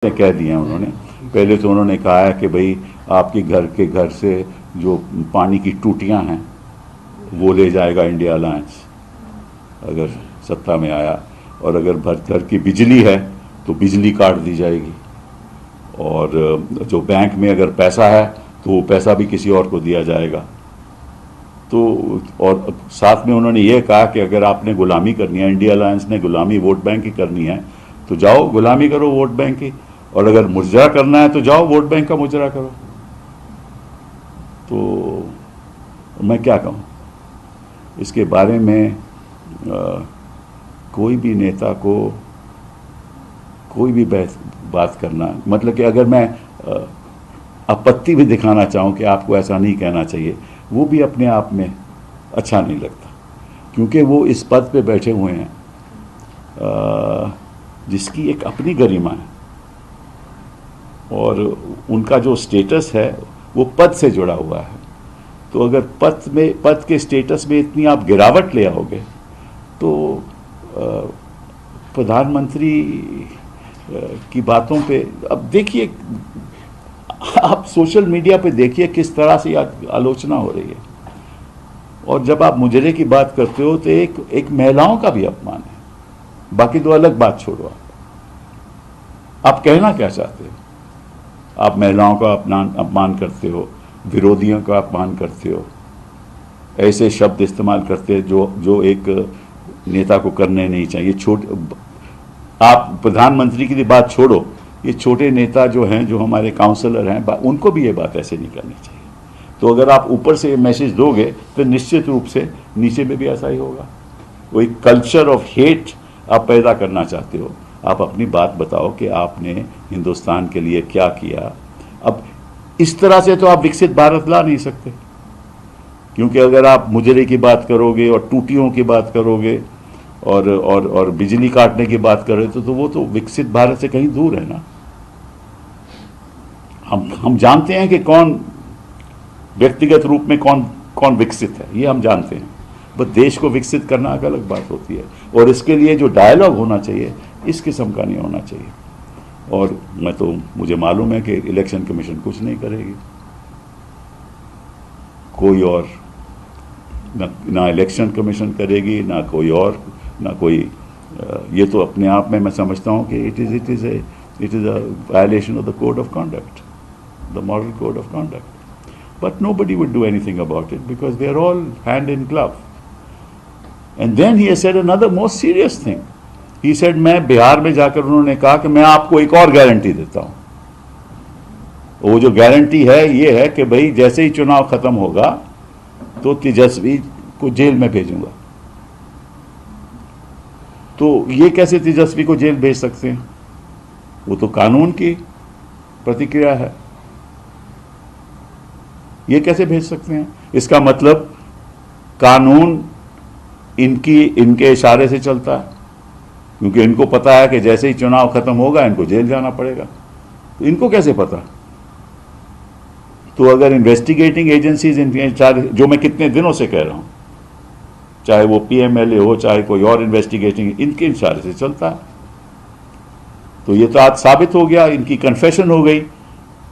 कह दिए हैं उन्होंने। पहले तो उन्होंने कहा है कि भाई आपके घर से जो पानी की टूटियां हैं वो ले जाएगा इंडिया अलायंस अगर सत्ता में आया, और अगर घर की बिजली है तो बिजली काट दी जाएगी, और जो बैंक में अगर पैसा है तो वो पैसा भी किसी और को दिया जाएगा। तो और साथ में उन्होंने ये कहा कि अगर आपने गुलामी करनी है, इंडिया अलायंस ने गुलामी वोट बैंक की करनी है तो जाओ गुलामी करो वोट बैंक की, और अगर मुजरा करना है तो जाओ वोट बैंक का मुजरा करो। तो मैं क्या कहूँ इसके बारे में। कोई भी नेता को कोई भी बात करना, मतलब कि अगर मैं आपत्ति भी दिखाना चाहूँ कि आपको ऐसा नहीं कहना चाहिए, वो भी अपने आप में अच्छा नहीं लगता, क्योंकि वो इस पद पे बैठे हुए हैं जिसकी एक अपनी गरिमा है, और उनका जो स्टेटस है वो पद से जुड़ा हुआ है। तो अगर पद के स्टेटस में इतनी आप गिरावट ले आओगे तो प्रधानमंत्री की बातों पे, अब देखिए आप सोशल मीडिया पे देखिए किस तरह से आलोचना हो रही है, और जब आप मुजरे की बात करते हो तो एक महिलाओं का भी अपमान है। बाकी तो अलग बात छोड़ो, आप कहना क्या चाहते हो? आप महिलाओं का अपमान करते हो, विरोधियों का अपमान करते हो, ऐसे शब्द इस्तेमाल करते हैं जो एक नेता को करने नहीं चाहिए। आप प्रधानमंत्री की बात छोड़ो, ये छोटे नेता जो हैं, जो हमारे काउंसलर हैं, उनको भी ये बात ऐसे नहीं करनी चाहिए। तो अगर आप ऊपर से ये मैसेज दोगे तो निश्चित रूप से नीचे में भी ऐसा ही होगा। वो एक कल्चर ऑफ हेट आप पैदा करना चाहते हो। आप अपनी बात बताओ कि आपने हिंदुस्तान के लिए क्या किया। अब इस तरह से तो आप विकसित भारत ला नहीं सकते, क्योंकि अगर आप मुजरे की बात करोगे और टूटियों की बात करोगे और बिजली काटने की बात करें तो वो तो विकसित भारत से कहीं दूर है ना। हम जानते हैं कि कौन व्यक्तिगत रूप में कौन विकसित है, ये हम जानते हैं, बस देश को विकसित करना एक अलग बात होती है, और इसके लिए जो डायलॉग होना चाहिए इस किस्म का नहीं होना चाहिए। और मुझे मालूम है कि इलेक्शन कमीशन कुछ नहीं करेगी, कोई और ना इलेक्शन कमीशन करेगी, ना कोई और, ना कोई। ये तो अपने आप में मैं समझता हूँ कि it is a violation of the code of conduct, the moral code of conduct, but nobody would do anything about it because they are all hand in glove. And then he has said another most serious thing. He said, मैं बिहार में जाकर उन्होंने कहा कि मैं आपको एक और गारंटी देता हूँ। वो जो गारंटी है ये है कि भाई जैसे ही चुनाव खत्म होगा तो तेजस्वी को जेल में भेजूंगा। तो ये कैसे तेजस्वी को जेल भेज सकते हैं? वो तो कानून की प्रतिक्रिया है, ये कैसे भेज सकते हैं? इसका मतलब कानून इनके इशारे से चलता है, क्योंकि इनको पता है कि जैसे ही चुनाव खत्म होगा इनको जेल जाना पड़ेगा। तो इनको कैसे पता? तो अगर इन्वेस्टिगेटिंग एजेंसीज इनके इशारे, जो मैं कितने दिनों से कह रहा हूं, चाहे वो पीएमएलए हो चाहे कोई और इन्वेस्टिगेटिंग, इनके इशारे से चलता है। तो ये तो आज साबित हो गया, इनकी कन्फेशन हो गई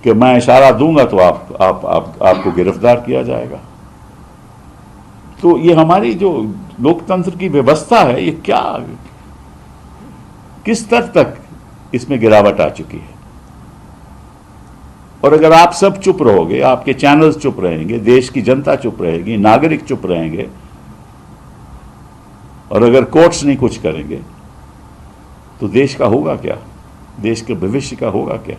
कि मैं इशारा दूंगा तो आपको गिरफ्तार किया जाएगा। तो ये हमारी जो लोकतंत्र की व्यवस्था है, ये किस स्तर तक इसमें गिरावट आ चुकी है। और अगर आप सब चुप रहोगे, आपके चैनल्स चुप रहेंगे, देश की जनता चुप रहेगी, नागरिक चुप रहेंगे, और अगर कोर्ट्स नहीं कुछ करेंगे तो देश का होगा क्या? देश के भविष्य का होगा क्या?